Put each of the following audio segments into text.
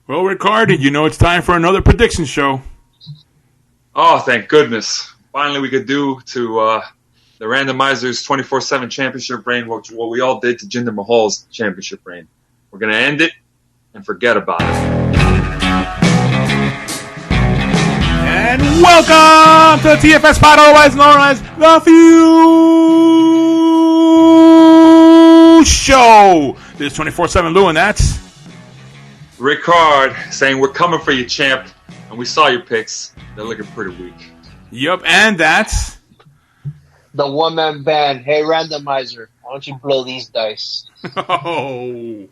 Well, Ric-Hard, you know it's time for another prediction show. Oh, thank goodness. Finally, we could do to the Randomizer's 24/7 championship reign what we all did to Jinder Mahal's championship reign. We're going to end it and forget about it. And welcome to the TFS pod, otherwise known as the Jfew Show. This is 24/7 Lou, and that's Ric-Hard saying, we're coming for you, champ. And we saw your picks. They're looking pretty weak. Yep, and that's the one-man band. Hey, Randomizer, why don't you blow these dice? Oh,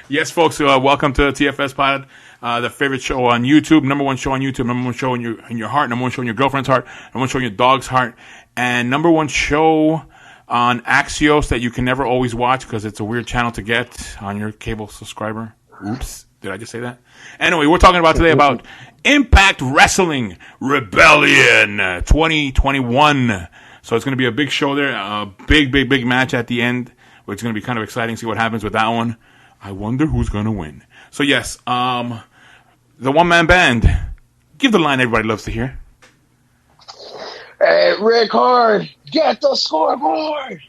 yes, folks. Welcome to the TFS pod, the favorite show on YouTube, number one show on YouTube, number one show in your heart, number one show in your girlfriend's heart, number one show in your dog's heart, and number one show on Axios that you can never always watch because it's a weird channel to get on your cable subscriber. Oops. Did I just say that? Anyway, we're talking about today about Impact Wrestling Rebellion 2021. So it's going to be a big show there, a big match at the end, which is going to be kind of exciting. See what happens with that one. I wonder who's going to win. So yes, the one-man band. Give the line everybody loves to hear. Hey, Ric-Hard, get the scoreboard.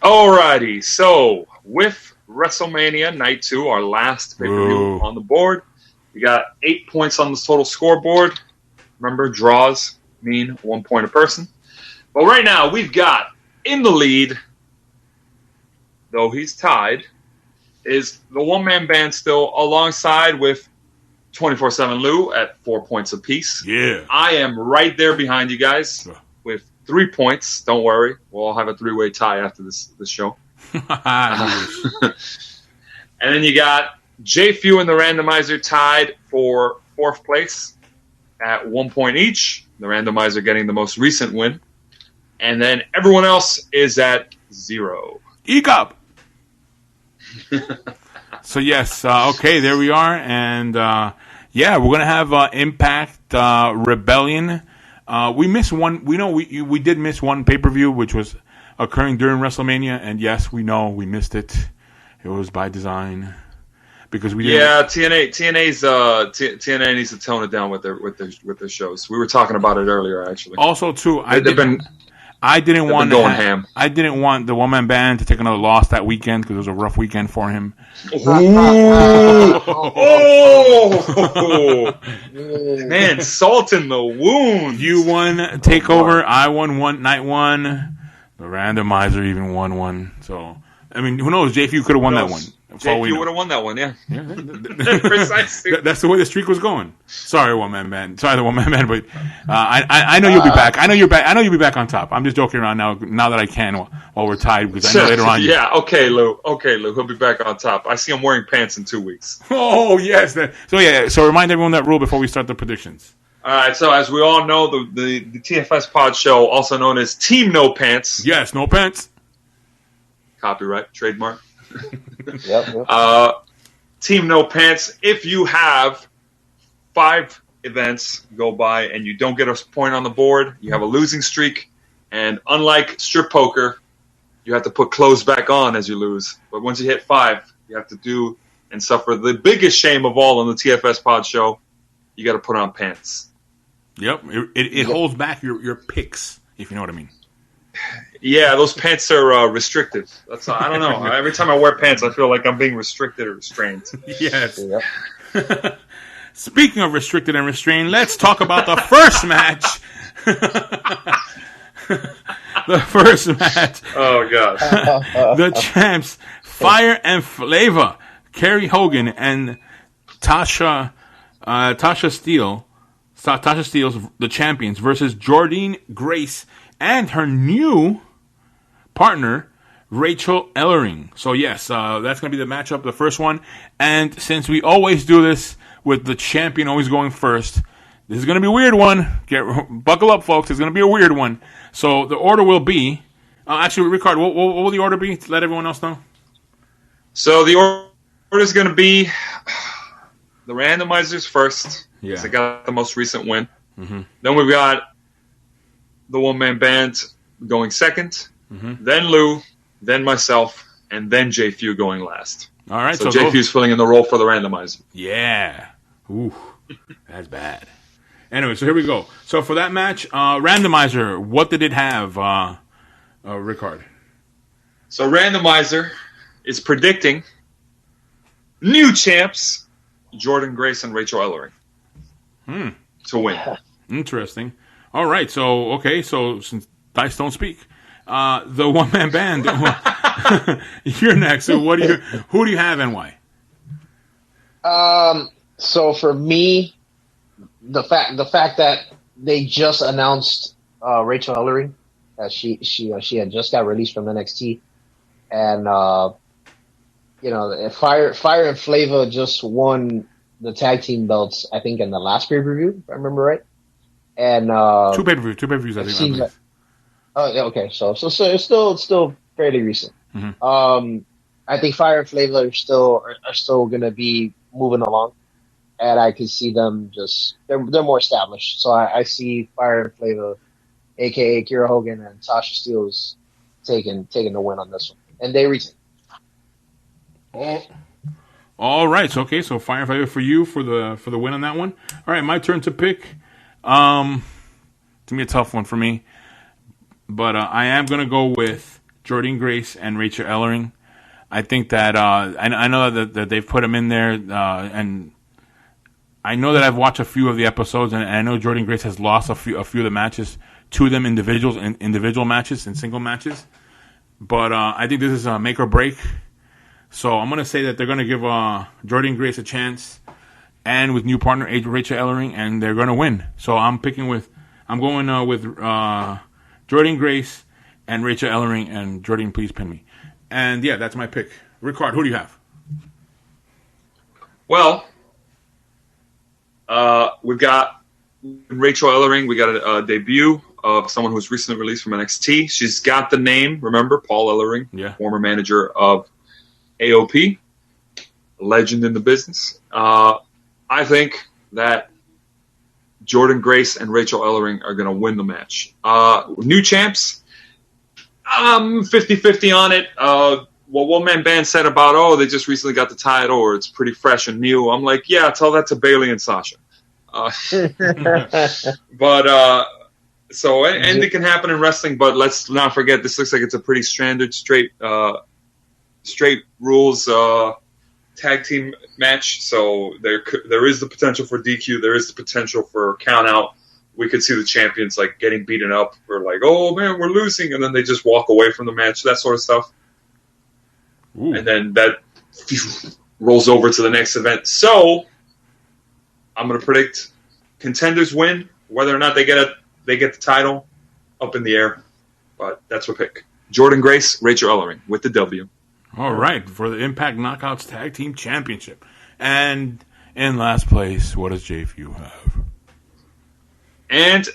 Alrighty, so with WrestleMania Night 2, our last pay-per-view on the board. We got 8 points on the total scoreboard. Remember, draws mean 1 point a person. But right now, we've got in the lead, though he's tied, is the one-man band still alongside with 24/7 Lou at 4 points apiece. Yeah. I am right there behind you guys with 3 points. Don't worry. We'll all have a three-way tie after this show. And then you got Jfew and the Randomizer tied for 4th place at 1 point each. The Randomizer getting the most recent win. And then everyone else is at 0. Eek up! So yes, okay, there we are. And yeah, we're going to have Impact Rebellion. We missed one. We know we did miss one pay-per-view, which was occurring during WrestleMania, and yes, we know we missed it. It was by design because we didn't. Yeah, TNA needs to tone it down with their shows. We were talking about it earlier, actually. Also, too, I didn't want the one-man band to take another loss that weekend because it was a rough weekend for him. Oh, man, salt in the wound. You won Takeover. I won night one. The Randomizer even won one. So, I mean, who knows? Jfew could have won that one. Jfew would have won that one, yeah. Precisely. That's the way the streak was going. Sorry, one-man band. Sorry, the one-man band, but I know you'll be back. I know you're back. I know you'll be back on top. I'm just joking around now that I can while we're tied because I know later on. Yeah, okay, Lou. He'll be back on top. I see him wearing pants in 2 weeks. Oh, yes. So remind everyone that rule before we start the predictions. All right, so as we all know, the TFS Pod Show, also known as Team No Pants. Yes, no pants. Copyright, trademark. Yep. Team No Pants. If you have 5 events go by and you don't get a point on the board, you have a losing streak. And unlike strip poker, you have to put clothes back on as you lose. But once you hit 5, you have to do and suffer the biggest shame of all on the TFS Pod Show. You got to put on pants. Yep, it holds back your picks, if you know what I mean. Yeah, those pants are restrictive. I don't know. Every time I wear pants, I feel like I'm being restricted or restrained. Yes. Yep. Speaking of restricted and restrained, let's talk about the first match. The first match. Oh, gosh. The champs, Fire and Flavor, Kerry Hogan and Tasha Steele. Tasha Steele's the champions versus Jordynne Grace and her new partner, Rachel Ellering. So, yes, that's going to be the matchup, the first one. And since we always do this with the champion always going first, this is going to be a weird one. Buckle up, folks. It's going to be a weird one. So, the order will be... actually, Ric-Hard, what will the order be to let everyone else know? So, the order is going to be the Randomizers first. Yeah. They got the most recent win. Mm-hmm. Then we've got the one-man band going second. Mm-hmm. Then Lou. Then myself. And then Jfew going last. All right, so Jfew's filling in the role for the randomizer. Yeah. Ooh, that's bad. Anyway, so here we go. So for that match, randomizer, what did it have, Ric-Hard? So randomizer is predicting new champs, Jordynne Grace and Rachel Ellering, to win. Interesting. All right, so since dice don't speak, the one-man band, you're next. So who do you have and why? So for me, the fact that they just announced Rachel Ellering, she had just got released from NXT, and Fire and Flavor just won the tag team belts, I think, in the last pay-per-view, if I remember right. And two pay-per-views, I think. Oh, yeah, okay. So it's still fairly recent. Mm-hmm. I think Fire and Flavor are still going to be moving along, and I can see them they're more established. So I see Fire and Flavor, aka Kira Hogan and Sasha Steelz, taking the win on this one, and they retain. All right. So, okay. So Fire and Flavor for you for the win on that one. All right. My turn to pick. It's gonna be a tough one for me, but I am gonna go with Jordynne Grace and Rachel Ellering. I think that I know that they've put them in there, and I know that I've watched a few of the episodes, and I know Jordynne Grace has lost a few of the matches to them individual matches and single matches. But I think this is a make or break. So I'm gonna say that they're gonna give Jordynne Grace a chance, and with new partner Rachel Ellering, and they're gonna win. So I'm going with Jordynne Grace and Rachel Ellering, and Jordynne, please pin me. And yeah, that's my pick. Ric-Hard, who do you have? Well, we've got Rachel Ellering. We got a debut of someone who's recently released from NXT. She's got the name, remember, Paul Ellering, former manager of AOP, legend in the business. I think that Jordynne Grace and Rachel Ellering are going to win the match. New champs, I'm 50-50 on it. What One Man Band said about, they just recently got the title, or it's pretty fresh and new. I'm like, yeah, tell that to Bayley and Sasha. But so anything can happen in wrestling, but let's not forget, this looks like it's a pretty standard, straight rules tag team match. So there is the potential for DQ. There is the potential for count out. We could see the champions like getting beaten up. We're like, oh man, we're losing, and then they just walk away from the match. That sort of stuff. Ooh. And then that rolls over to the next event. So I'm going to predict contenders win. Whether or not they get the title, up in the air. But that's what pick. Jordynne Grace, Rachel Ellering with the W. All right, for the Impact Knockouts Tag Team Championship. And in last place, what does Jfew have? And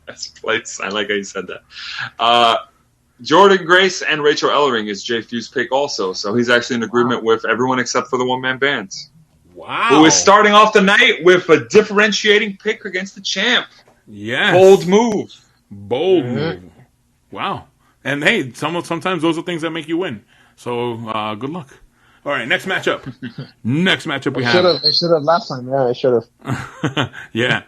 last place, I like how you said that. Jordynne Grace and Rachel Ellering is Jfew's pick also. So he's actually in agreement with everyone except for the one-man band. Wow. Who is starting off the night with a differentiating pick against the champ. Yes. Bold move. Move. Wow. And hey, sometimes those are things that make you win. So good luck. All right, next matchup. We have. It should have last time. Yeah, it should have. Yeah.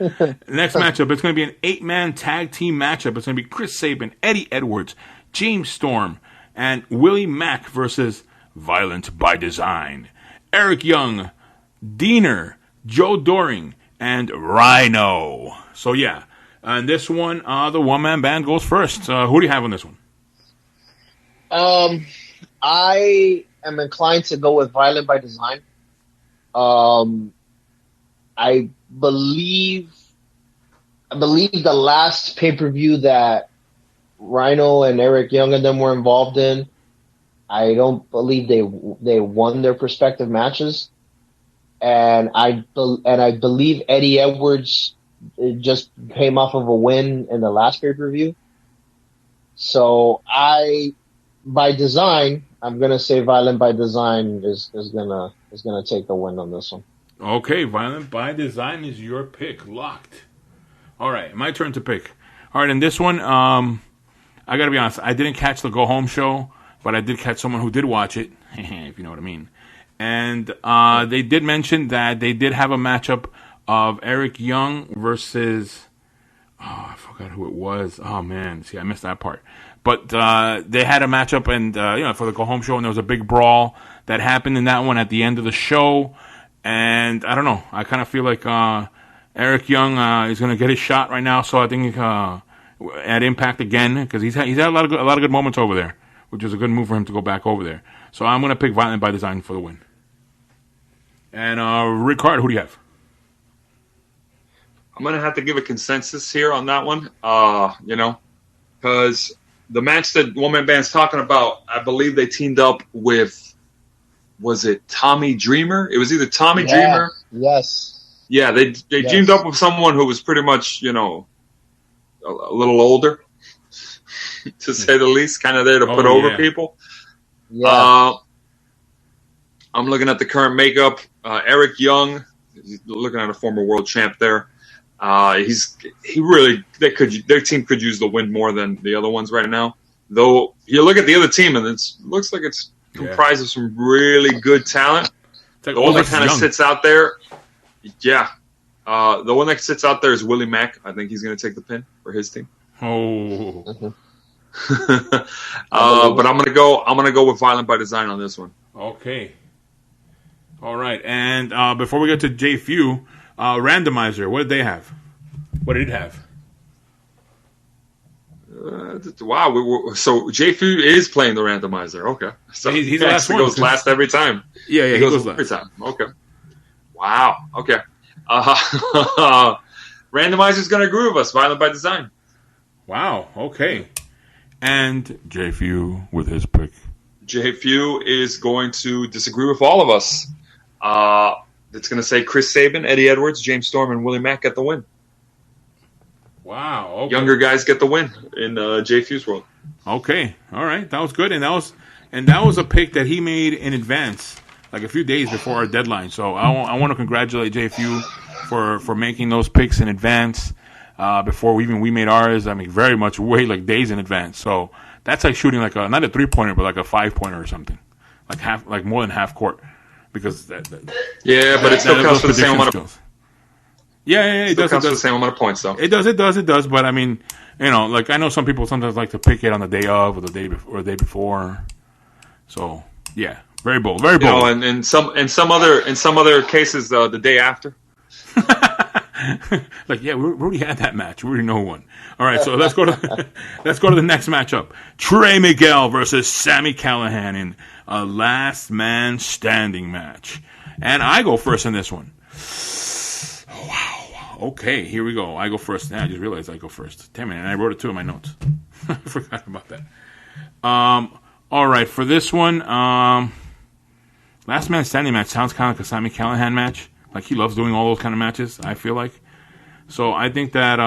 Next matchup. It's going to be an 8-man tag team matchup. It's going to be Chris Sabin, Eddie Edwards, James Storm, and Willie Mack versus Violent by Design. Eric Young, Diener, Joe Doring, and Rhino. So yeah, and this one, the one-man band goes first. Who do you have on this one? I am inclined to go with Violent by Design. I believe the last pay-per-view that Rhino and Eric Young and them were involved in, I don't believe they won their respective matches, and I believe Eddie Edwards just came off of a win in the last pay-per-view. So by design, I'm gonna say Violent by Design is gonna take the win on this one. Okay, Violent by Design is your pick, locked. All right, my turn to pick. All right, in this one, I gotta be honest, I didn't catch the Go Home show, but I did catch someone who did watch it, if you know what I mean. And they did mention that they did have a matchup of Eric Young versus... Oh, I forgot who it was. Oh, man. See, I missed that part. But they had a matchup and for the go-home show, and there was a big brawl that happened in that one at the end of the show. And I don't know. I kind of feel like Eric Young is going to get his shot right now. So I think at Impact again, because he's had a lot of good moments over there, which is a good move for him to go back over there. So I'm going to pick Violent by Design for the win. And Ric-Hard, who do you have? I'm going to have to give a consensus here on that one, because the match that One Man Band's talking about, I believe they teamed up with, was it Tommy Dreamer? It was either Tommy Dreamer. Yes. Yeah, they teamed up with someone who was pretty much, a little older, to say the least, kind of there to put over people. Yeah. I'm looking at the current makeup. Eric Young, looking at a former world champ there. Their team could use the win more than the other ones right now. Though you look at the other team and it looks like it's comprised of some really good talent. Like the one that kind of sits out there, the one that sits out there is Willie Mack. I think he's going to take the pin for his team. Oh. But I'm gonna go with Violent by Design on this one. Okay. All right, and before we get to Jfew, Randomizer, what did they have? What did it have? Wow, so Jfew is playing the Randomizer. Okay, so he's the last one. Goes last every time. Yeah, he goes every last. time. Okay. Wow. Okay. Randomizer's gonna agree with us. Violent by Design. Wow. Okay. And Jfew with his pick. Jfew is going to disagree with all of us. It's going to say Chris Sabin, Eddie Edwards, James Storm, and Willie Mack get the win. Wow. Okay. Younger guys get the win in Jfew's world. Okay. All right. That was good. And that was a pick that he made in advance, like a few days before our deadline. So I want to congratulate Jfew for making those picks in advance. Before we made ours, I mean, very much way like days in advance. So that's like shooting like not a 3-pointer, but like a 5-pointer or something, like more than half court, because but it still counts for the same amount of. Yeah, it does. Counts for the same amount of points, though. It does. But I mean, like I know some people sometimes like to pick it on the day of or the day before. So yeah, very bold. And in some other cases, the day after. Like, yeah, we already had that match. We already know one. All right, so let's go to the next matchup. Trey Miguel versus Sami Callihan in a last man standing match. And I go first in this one. Wow. Okay, here we go. I go first. Now I just realized I go first. Damn it, and I wrote it too in my notes. I forgot about that. All right, for this one, last man standing match sounds kind of like a Sami Callihan match. Like, he loves doing all those kind of matches, I feel like. So I think that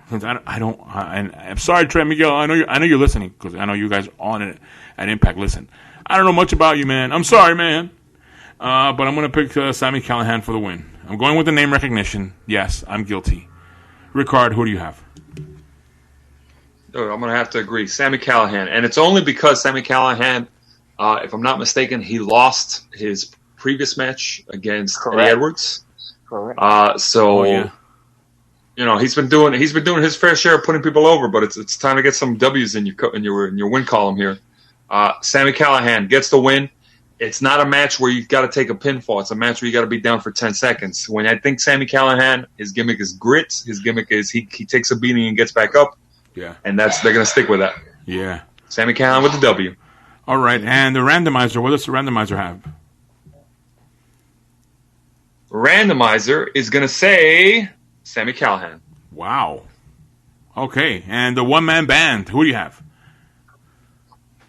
since I'm sorry, Trey Miguel. I know you're listening, because I know you guys on it at Impact listen. I don't know much about you, man. I'm sorry, man. But I'm gonna pick Sami Callihan for the win. I'm going with the name recognition. Yes, I'm guilty. Ric-Hard, who do you have? I'm gonna have to agree, Sami Callihan, and it's only because Sami Callihan, if I'm not mistaken, he lost his previous match against Eddie Edwards. Correct. He's been doing his fair share of putting people over, but it's time to get some W's in your win column here. Sami Callihan gets the win. It's not a match where you've got to take a pinfall. It's a match where you got to be down for 10 seconds. When I think Sami Callihan, his gimmick is grit. His gimmick is he takes a beating and gets back up. Yeah, and they're going to stick with that. Yeah, Sami Callihan with the W. All right, and the randomizer. What does the randomizer have? Randomizer is going to say Sami Callihan. Wow. Okay, and the one-man band, who do you have?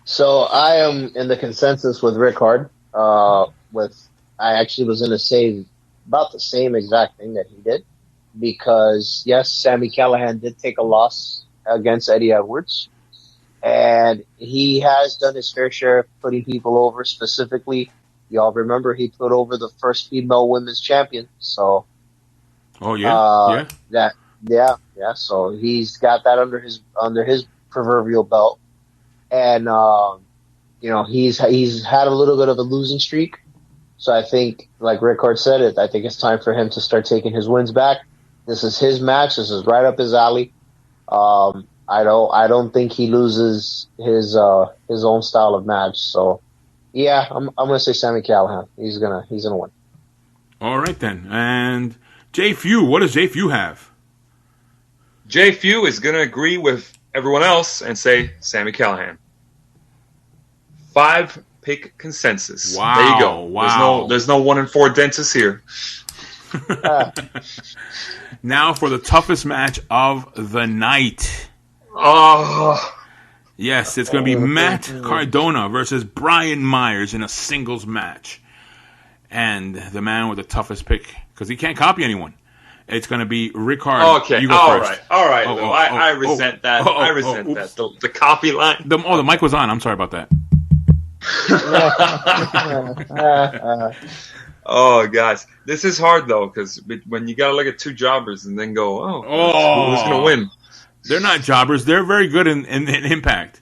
So I am in the consensus with Ric-Hard. I actually was going to say about the same exact thing that he did, because yes, Sami Callihan did take a loss against Eddie Edwards, and he has done his fair share of putting people over. Specifically, y'all remember he put over the first female women's champion. So, yeah. So he's got that under his proverbial belt, and he's had a little bit of a losing streak. So I think, like Ric-Hard said it, I think it's time for him to start taking his wins back. This is his match. This is right up his alley. I don't think he loses his own style of match. So yeah, I'm gonna say Sami Callihan. He's gonna win. All right then. And Jfew, what does Jfew have? Jfew is gonna agree with everyone else and say Sami Callihan. 5-pick consensus. Wow. There you go. Wow. There's no 1 in 4 dentists here. Now for the toughest match of the night. Oh. Yes, it's going to be Matt Cardona versus Brian Myers in a singles match. And the man with the toughest pick, because he can't copy anyone. It's going to be Ric-Hard. Okay, you go all first. right, Lou. I resent that. I resent that. The copy line. The mic was on. I'm sorry about that. Oh, guys. This is hard, though, because when you got to look at 2 jobbers and then go, who's going to win? They're not jobbers. They're very good in Impact.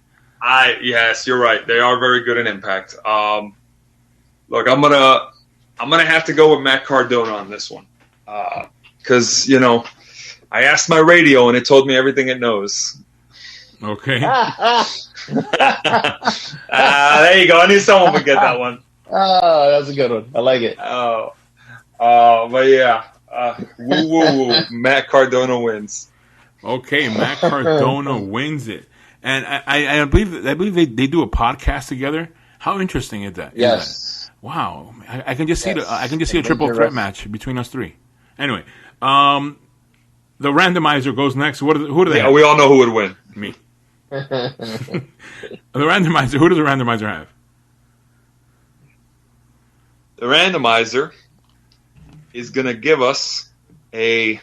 Yes, you're right. They are very good in Impact. Look, I'm gonna have to go with Matt Cardona on this one, because I asked my radio and it told me everything it knows. Okay. There you go. I knew someone would get that one. Oh, that's a good one. I like it. But yeah, woo. Matt Cardona wins. Okay, Matt Cardona wins it, and I believe they do a podcast together. How interesting is that? Yes. Wow, I can just see a triple threat match between us 3. Anyway, the randomizer goes next. Who do they have? We all know who would win. Me. The randomizer. Who does the randomizer have? The randomizer is going to give us a...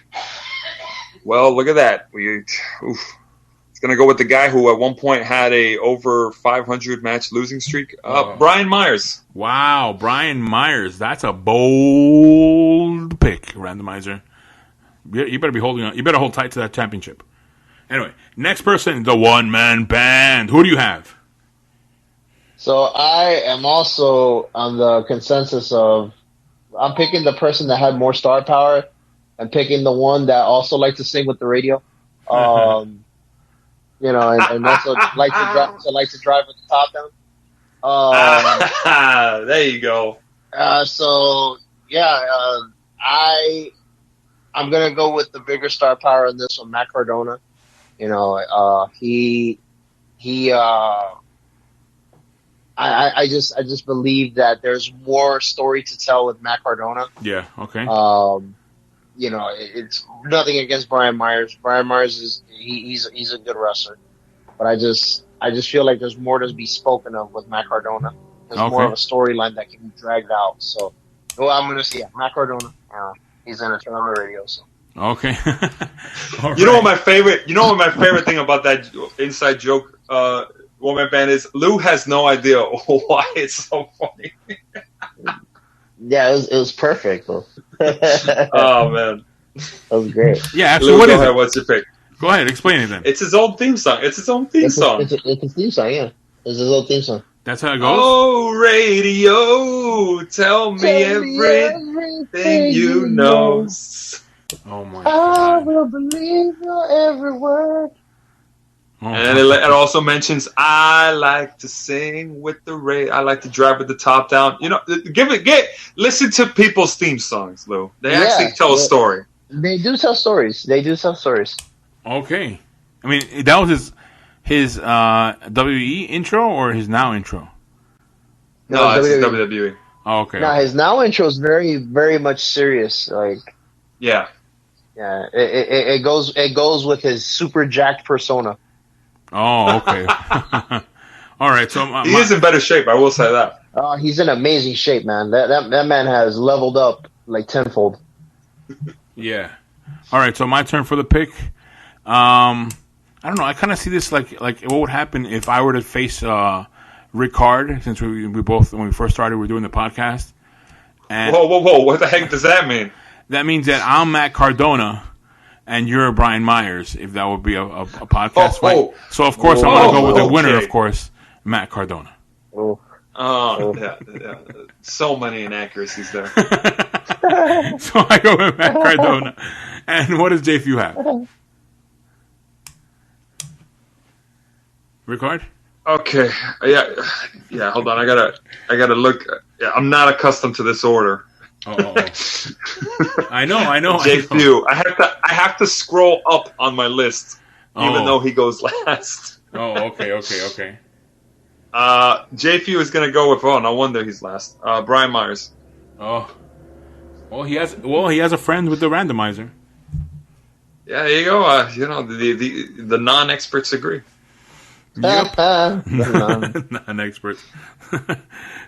Well, look at that. It's going to go with the guy who at one point had a over 500 match losing streak. Brian Myers. Wow, Brian Myers. That's a bold pick, randomizer. You better be holding on. You better hold tight to that championship. Anyway, next person, the one-man band. Who do you have? So I am also on the consensus of I'm picking the person that had more star power and picking the one that also liked to sing with the radio. And also like to drive with the top down. There you go. I'm gonna go with the bigger star power in this one, Matt Cardona. I just believe that there's more story to tell with Matt Cardona. Yeah. Okay. It's nothing against Brian Myers. Brian Myers he's a good wrestler, but I just feel like there's more to be spoken of with Matt Cardona. There's more of a storyline that can be dragged out. So, I'm going to see Matt Cardona. He's going to turn on the radio. So. Okay. You know what my favorite thing about that inside joke woman band is? Lou has no idea why it's so funny. Yeah, it was perfect though. Oh man, that was great. Yeah, actually, Lou, what is go ahead, it? What's your pick? Go ahead, explain it then. It's his own theme song. It's his own theme song. It's a theme song. Yeah, it's his own theme song. That's how it goes. Oh, radio, tell me everything you know. Oh my I God. will believe your every word. Oh, And it also mentions, I like to sing with the radio. I like to drive with the top down. Listen to people's theme songs, Lou. They actually tell a story. They do tell stories. Okay. I mean, that was his WWE intro or his now intro? No, it's WWE. Oh, okay. No, his now intro is very, very much serious. Yeah. It goes with his super jacked persona. Oh, okay. All right. So he is in better shape. I will say that. He's in amazing shape, man. That man has leveled up like tenfold. Yeah. All right. So my turn for the pick. I don't know. I kind of see this like what would happen if I were to face Ric-Hard, since we both, when we first started, we were doing the podcast. And whoa! What the heck does that mean? That means that I'm Matt Cardona and you're Brian Myers, if that would be a podcast fight. So, of course, I'm going to go with the winner, of course, Matt Cardona. Oh. Yeah. So many inaccuracies there. So I go with Matt Cardona. And what does Jfew have? Ric-Hard? Okay. Yeah. Hold on. I gotta look. Yeah, I'm not accustomed to this order. Oh. I know. Jfew. I have to scroll up on my list, even though he goes last. Oh, okay. Jfew is gonna go with. Oh, no wonder he's last. Brian Myers. Oh. Well, he has a friend with the randomizer. Yeah, there you go. The non-experts agree. Yep. Non-experts.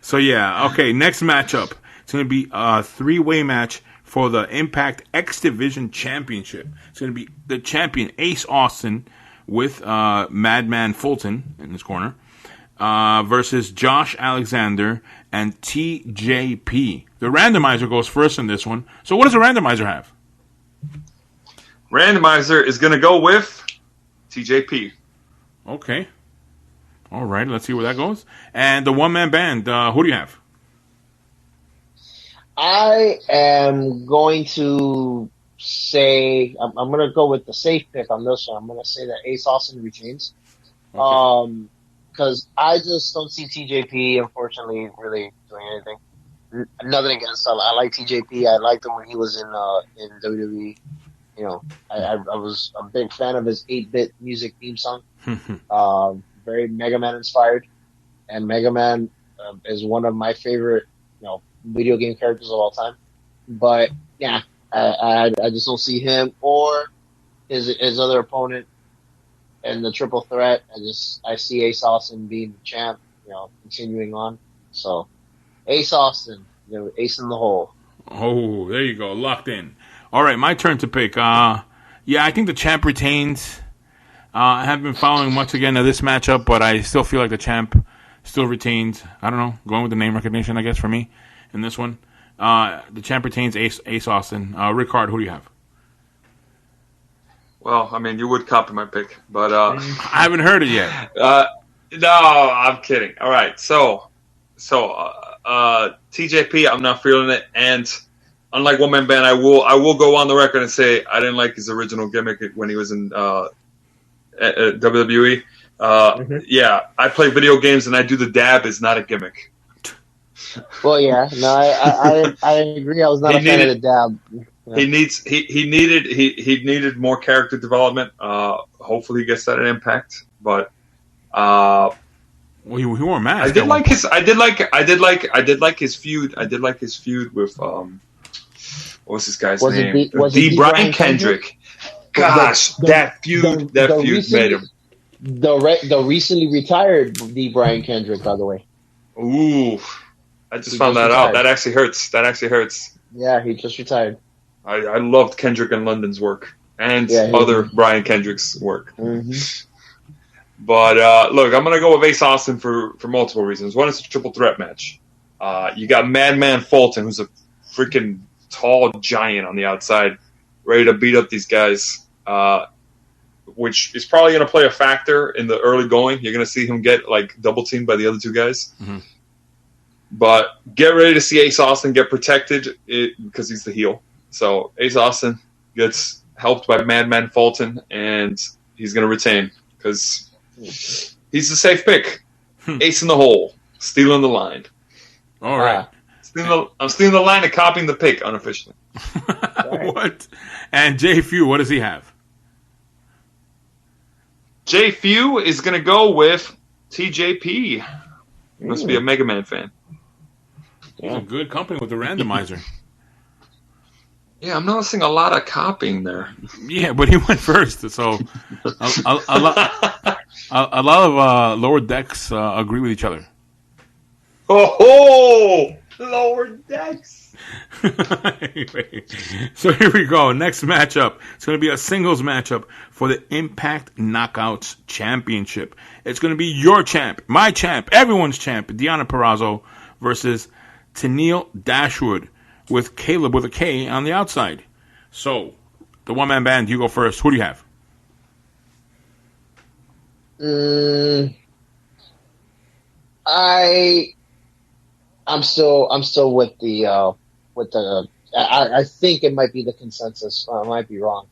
So yeah, okay. Next matchup. It's going to be a 3-way match for the Impact X Division Championship. It's going to be the champion Ace Austin with Madman Fulton in his corner versus Josh Alexander and TJP. The randomizer goes first in this one. So what does the randomizer have? Randomizer is going to go with TJP. Okay. All right. Let's see where that goes. And the one-man band, who do you have? I am going to say I'm going to go with the safe pick on this one. I'm going to say that Ace Austin retains. Okay. Because I just don't see TJP, unfortunately, really doing anything. Nothing against him. I like TJP. I liked him when he was in WWE. You know, I was a big fan of his 8-bit music theme song. Very Mega Man inspired, and Mega Man is one of my favorite, video game characters of all time. But yeah, I just don't see him or his other opponent in the triple threat. I see Ace Austin being the champ, continuing on. So Ace Austin, ace in the hole. Oh, there you go, locked in. All right, my turn to pick. I think the champ retains. I haven't been following much again of this matchup, but I still feel like the champ still retains. I don't know, going with the name recognition, I guess, for me in this one. The champ retains Ace Austin. Ric-Hard, who do you have? Well, I mean, you would copy my pick, but I haven't heard it yet. No, I'm kidding. All right, so TJP, I'm not feeling it, and unlike One Man Band, I will go on the record and say I didn't like his original gimmick when he was in WWE. Yeah, I play video games and I do the dab is not a gimmick. Well, yeah, no, I agree. I was not a fan of the dab. Yeah. He needed more character development. Hopefully, he gets that at Impact. But well, he wore a mask. I did like his feud. I did like his feud with what was this guy's name? D. Brian Kendrick. Gosh, that feud made him. The recently retired D. Brian Kendrick, by the way. Ooh, I just found that out. That actually hurts. Yeah, he just retired. I loved Kendrick and London's work and other Brian Kendrick's work. Mm-hmm. But look, I'm gonna go with Ace Austin for multiple reasons. One, it's a triple threat match. You got Madman Fulton, who's a freaking tall giant on the outside, ready to beat up these guys. Which is probably going to play a factor in the early going. You're going to see him get like double teamed by the other two guys. Mm-hmm. But get ready to see Ace Austin get protected because he's the heel. So Ace Austin gets helped by Madman Fulton, and he's going to retain because he's the safe pick. Ace in the hole, stealing the line. All right. I'm stealing the line and copying the pick unofficially. What? And Jfew, what does he have? Jfew is going to go with TJP. He must be a Mega Man fan. He's a good company with the randomizer. Yeah, I'm noticing a lot of copying there. Yeah, but he went first, so a lot of lower decks agree with each other. Oh, lower decks. Anyway, so here we go. Next matchup. It's going to be a singles matchup for the Impact Knockouts Championship. It's going to be your champ, my champ, everyone's champ, Deonna Purrazzo versus Tenille Dashwood with Kaleb with a K on the outside. So, the one-man band, you go first. Who do you have? I'm still with the I think it might be the consensus. I might be wrong,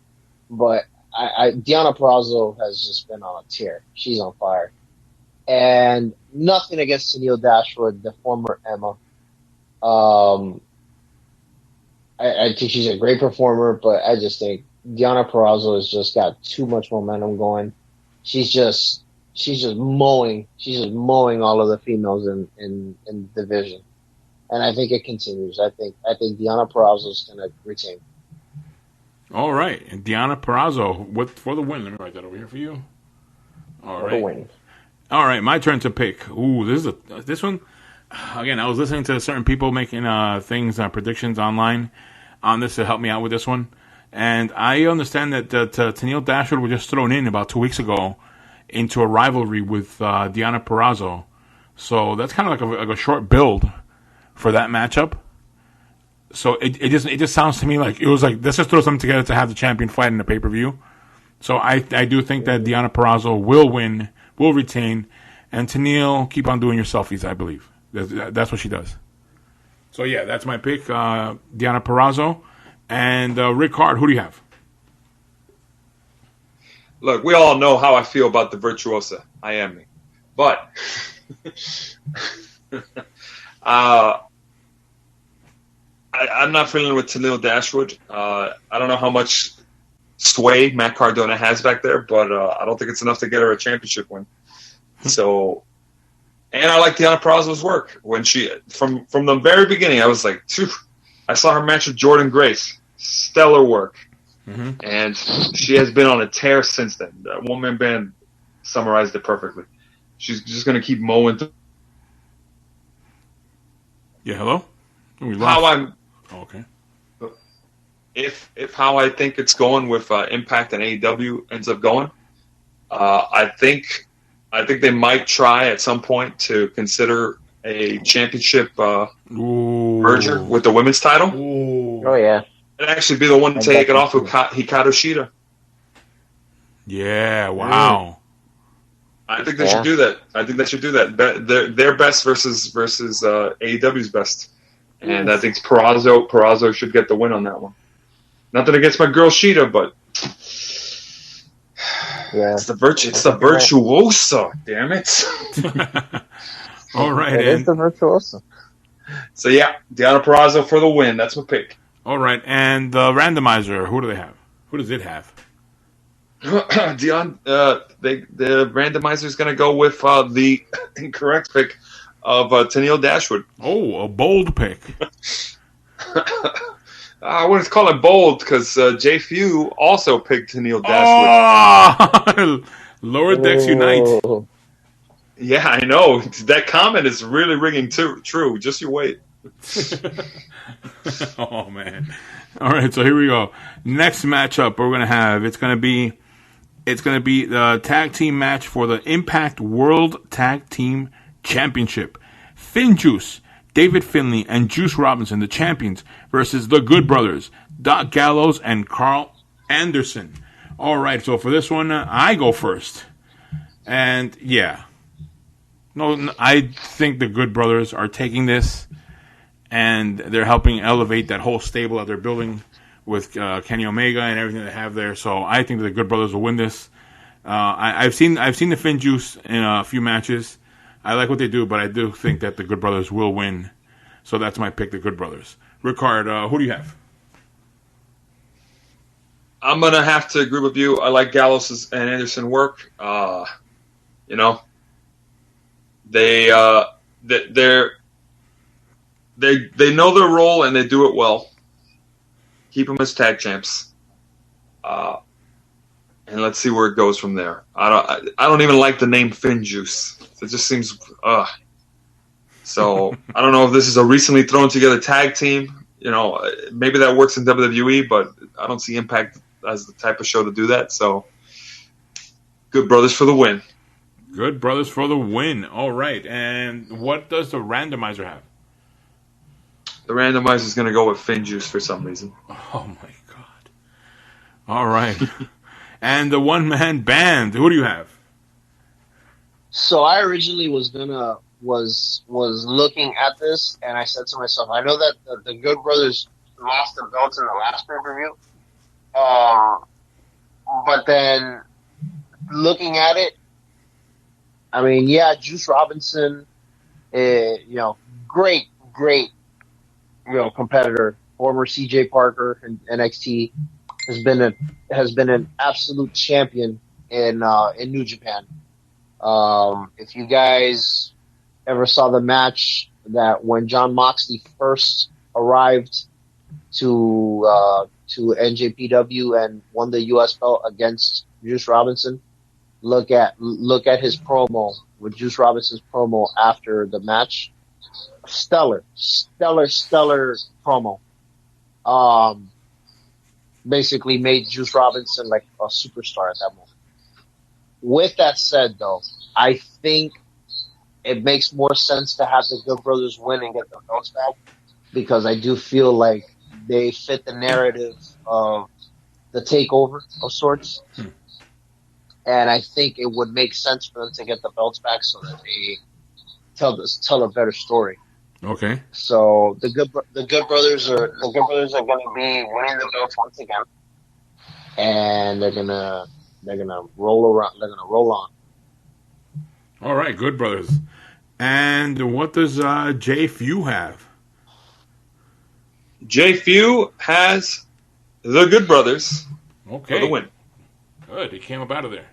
but Deonna Purrazzo has just been on a tear. She's on fire, and nothing against Tenille Dashwood, the former Emma. I think she's a great performer, but I just think Deonna Purrazzo has just got too much momentum going. She's just mowing all of the females in the division. And I think it continues. I think Deonna Purrazzo is going to retain. All right, and Deonna Purrazzo for the win. Let me write that over here for you. All right. For the win. All right, my turn to pick. Ooh, this one. Again, I was listening to certain people making predictions online on this to help me out with this one, and I understand that Tenille Dashwood was just thrown in about 2 weeks ago into a rivalry with Deonna Purrazzo, so that's kind of like a short build for that matchup. So it just sounds to me like it was like, let's just throw something together to have the champion fight in the pay-per-view. So I do think that Deonna Purrazzo will win, will retain, and Tanil, keep on doing your selfies, I believe. That's what she does. So yeah, that's my pick, Deonna Purrazzo. And Ric-Hard, who do you have? Look, we all know how I feel about the Virtuosa. I am me. But I'm not feeling with Tenille Dashwood. I don't know how much sway Matt Cardona has back there, but I don't think it's enough to get her a championship win. So, and I like Deonna Purrazzo's work. When she, from the very beginning, I was like, phew. I saw her match with Jordan Grace. Stellar work. Mm-hmm. And she has been on a tear since then. That one-man band summarized it perfectly. She's just going to keep mowing. Yeah, hello? Okay. If how I think it's going with Impact and AEW ends up going, I think they might try at some point to consider a championship merger with the women's title. Ooh. Oh yeah, and actually be the one to take it off of Hikaru Shida. Yeah, wow. I think they should do that. I think they should do that. Their best versus AEW's best. And I think Perazzo should get the win on that one. Nothing against my girl Shida, but it's the virtuoso. Damn it! All right, it's the virtuoso. So yeah, Deonna Purrazzo for the win. That's my pick. All right, and the randomizer. Who do they have? Who does it have? The randomizer is going to go with the incorrect pick of Tenille Dashwood. Oh, a bold pick. I wouldn't call it bold because Jfew also picked Tenille Dashwood. Oh! Lower decks unite. Yeah, I know. That comment is really ringing true. Just you wait. Oh, man. All right, so here we go. Next matchup we're going to have, it's going to be the tag team match for the Impact World Tag Team Championship. FinJuice, David Finlay, and Juice Robinson, the champions, versus the Good Brothers, Doc Gallows and Karl Anderson. All right, so for this one, I go first. And, yeah. No, I think the Good Brothers are taking this, and they're helping elevate that whole stable that they're building with Kenny Omega and everything they have there. So I think the Good Brothers will win this. I've seen the FinJuice in a few matches. I like what they do, but I do think that the Good Brothers will win. So that's my pick, the Good Brothers. Ric-Hard, who do you have? I'm going to have to agree with you. I like Gallows and Anderson work. They know their role and they do it well. Keep them as tag champs. And let's see where it goes from there. I don't even like the name FinJuice. It just seems So I don't know if this is a recently thrown together tag team. You know, maybe that works in WWE, but I don't see Impact as the type of show to do that. So Good Brothers for the win. Good Brothers for the win. All right. And what does the randomizer have? The randomizer is going to go with FinJuice for some reason. Oh my God! All right. And the one-man band. Who do you have? So I originally was gonna was looking at this, and I said to myself, I know that the Good Brothers lost the belts in the last pay-per-view, but then looking at it, I mean, yeah, Juice Robinson, great, competitor, former CJ Parker in NXT, has been an absolute champion in New Japan. If you guys ever saw the match that when Jon Moxley first arrived to NJPW and won the US belt against Juice Robinson, look at his promo, with Juice Robinson's promo after the match. Stellar promo. Basically made Juice Robinson like a superstar at that moment. With that said, though, I think it makes more sense to have the Good Brothers win and get the belts back, because I do feel like they fit the narrative of the takeover of sorts. And I think it would make sense for them to get the belts back so that they tell a better story. Okay. So the Good Brothers are going to be winning the belts once again, and they're gonna roll around. They're gonna roll on. All right, Good Brothers. And what does Jfew have? Jfew has the Good Brothers for the win. Good. He came up out of there.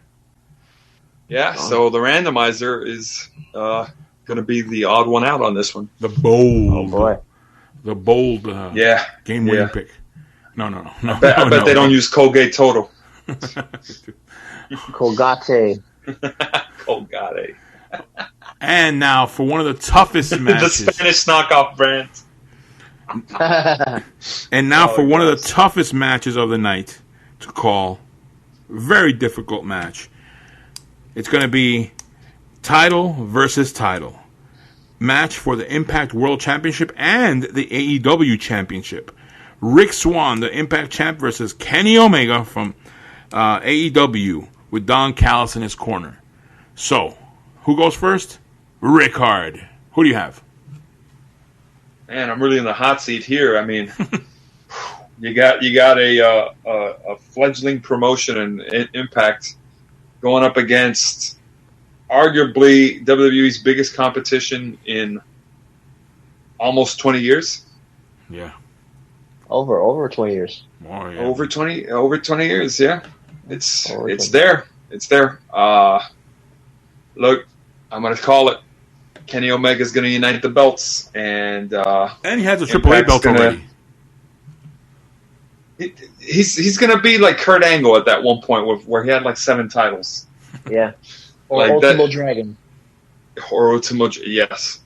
Yeah, so the randomizer is going to be the odd one out on this one. The bold. Oh, boy. The bold game-winning pick. No. I bet they don't use Colgate Total. Colgate. Colgate. And now for one of the toughest matches. The Spanish knockoff brand. And now for one of the toughest matches of the night to call. Very difficult match. It's going to be title versus title. Match for the Impact World Championship and the AEW Championship. Rick Swann, the Impact Champ, versus Kenny Omega from AEW with Don Callis in his corner. So, who goes first? Ric-Hard. Who do you have? Man, I'm really in the hot seat here. I mean, you got a fledgling promotion and Impact going up against arguably WWE's biggest competition in almost 20 years. Yeah. Over 20 years. Oh, yeah. Over 20 years, yeah. It's there. It's there. Look, I'm going to call it. Kenny Omega's going to unite the belts, and he has a Triple A belt already. He's going to be like Kurt Angle at that one point where he had like 7 titles. Yeah. Or like Ultimo Dragon. Or Ultimo, yes.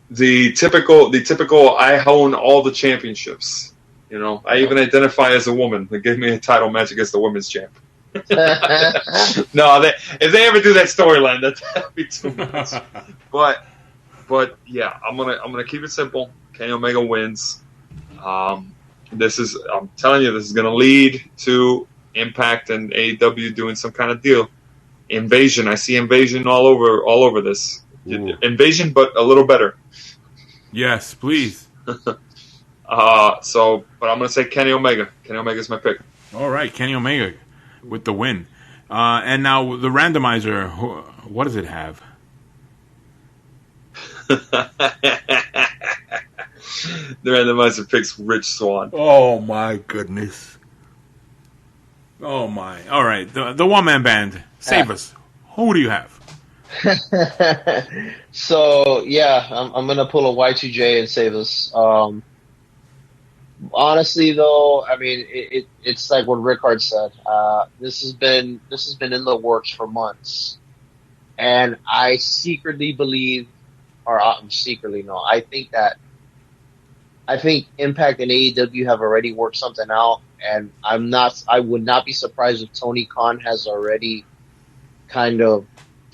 The typical I own all the championships. You know, I even identify as a woman. They gave me a title match against the women's champ. No, if they ever do that storyline, that'd be too much. But yeah, I'm gonna keep it simple. Kenny Omega wins. I'm telling you, this is gonna lead to Impact and AEW doing some kind of deal. Invasion. I see invasion all over this. Ooh. Invasion, but a little better. Yes, please. But I'm gonna say Kenny Omega. Kenny Omega's my pick. All right, Kenny Omega with the win. And now the randomizer. What does it have? The randomizer picks Rich Swann. Oh my goodness. Oh my. All right, the one-man band. Save us. Who do you have? So yeah, I'm gonna pull a Y2J and save us. Honestly, though, I mean, it's like what Ric-Hard said. This has been in the works for months, and I secretly believe, or secretly no, I think Impact and AEW have already worked something out, and I would not be surprised if Tony Khan has already kind of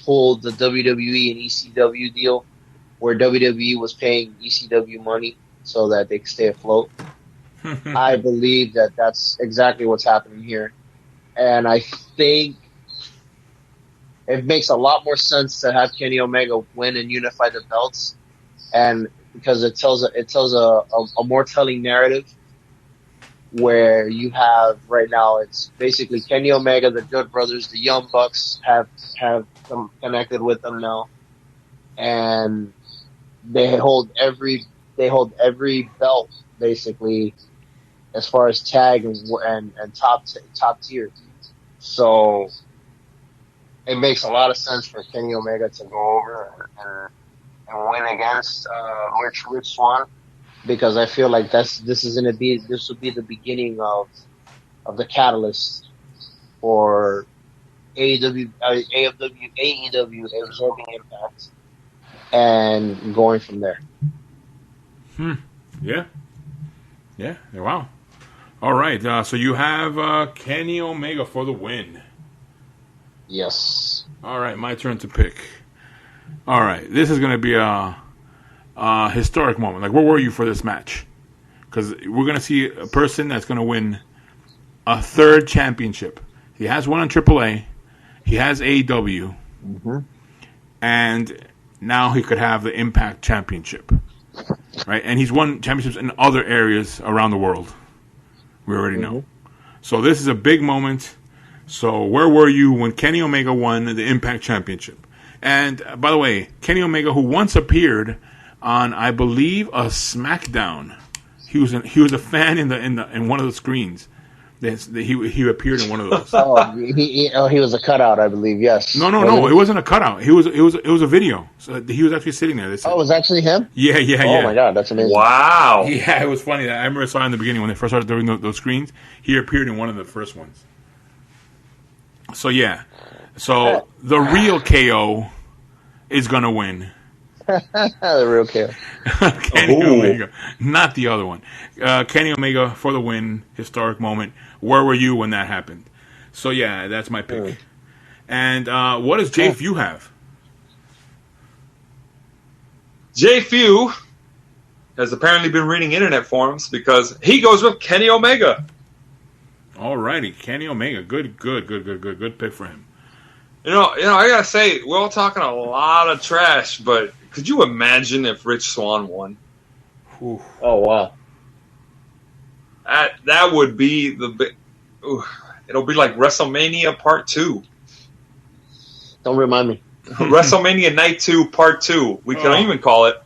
pulled the WWE and ECW deal, where WWE was paying ECW money so that they could stay afloat. I believe that that's exactly what's happening here. And I think it makes a lot more sense to have Kenny Omega win and unify the belts, and because it tells a more telling narrative. Where you have right now, it's basically Kenny Omega, the Good Brothers, the Young Bucks have come connected with them now, and they hold every belt basically as far as tag and top tier. So it makes a lot of sense for Kenny Omega to go over and win against Rich Swann. Because I feel like this will be the beginning of the catalyst for AEW, absorbing Impact, and going from there. Yeah. Wow. All right. So you have Kenny Omega for the win. Yes. All right. My turn to pick. All right. This is going to be a historic moment. Like, where were you for this match? Because we're going to see a person that's going to win a third championship. He has one on AAA. He has AEW. Mm-hmm. And now he could have the Impact Championship. Right? And he's won championships in other areas around the world. We already know. So this is a big moment. So where were you when Kenny Omega won the Impact Championship? And by the way, Kenny Omega, who once appeared on, I believe, a SmackDown. He was a fan in one of the screens. He appeared in one of those. He was a cutout, I believe. Yes. No. It wasn't a cutout. It was a video. So he was actually sitting there. It was actually him. Yeah. Oh my God, that's amazing. Wow. Yeah, it was funny. I remember I saw it in the beginning when they first started doing those screens. He appeared in one of the first ones. So yeah. So the real KO is gonna win. The real KO. Kenny Omega, not the other one. Kenny Omega for the win. Historic moment. Where were you when that happened? So yeah, that's my pick. And what does Jfew have? Jfew has apparently been reading internet forums because he goes with Kenny Omega. Alrighty, Kenny Omega. Good pick for him. You know, I gotta say, we're all talking a lot of trash, but could you imagine if Rich Swann won? Oh wow. That would be it'll be like WrestleMania Part 2. Don't remind me. WrestleMania Night 2 Part 2. We can even call it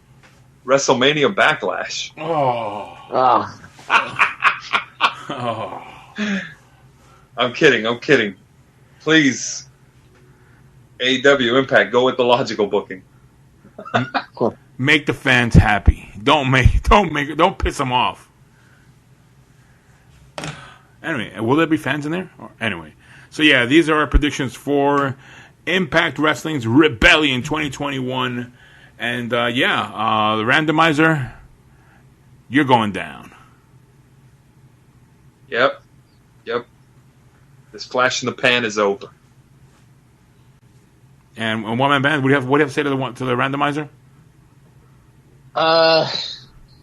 WrestleMania Backlash. I'm kidding. Please, AEW Impact, go with the logical booking. Cool. Make the fans happy. Don't piss them off. Anyway, will there be fans in there? Anyway, so yeah, these are our predictions for Impact Wrestling's Rebellion 2021, and the randomizer, you're going down. Yep. This flash in the pan is over. And one man band, what do you have to say to the randomizer?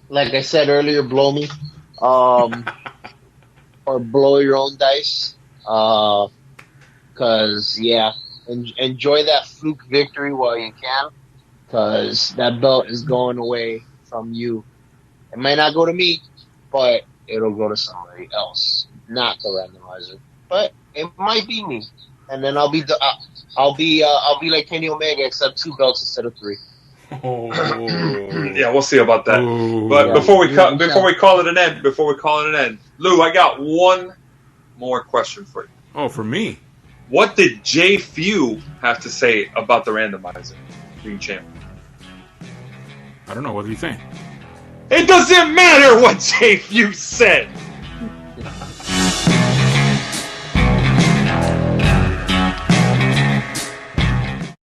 Like I said earlier, blow me, or blow your own dice. Cause enjoy that fluke victory while you can, cause that belt is going away from you. It might not go to me, but it'll go to somebody else, not the randomizer. But it might be me, and then I'll be like Kenny Omega, except 2 belts instead of 3. Yeah, we'll see about that. But before we call it an end, Lou, I got one more question for you. Oh, for me? What did Jfew have to say about the randomizer being champion? I don't know. What did he say? It doesn't matter what Jfew said.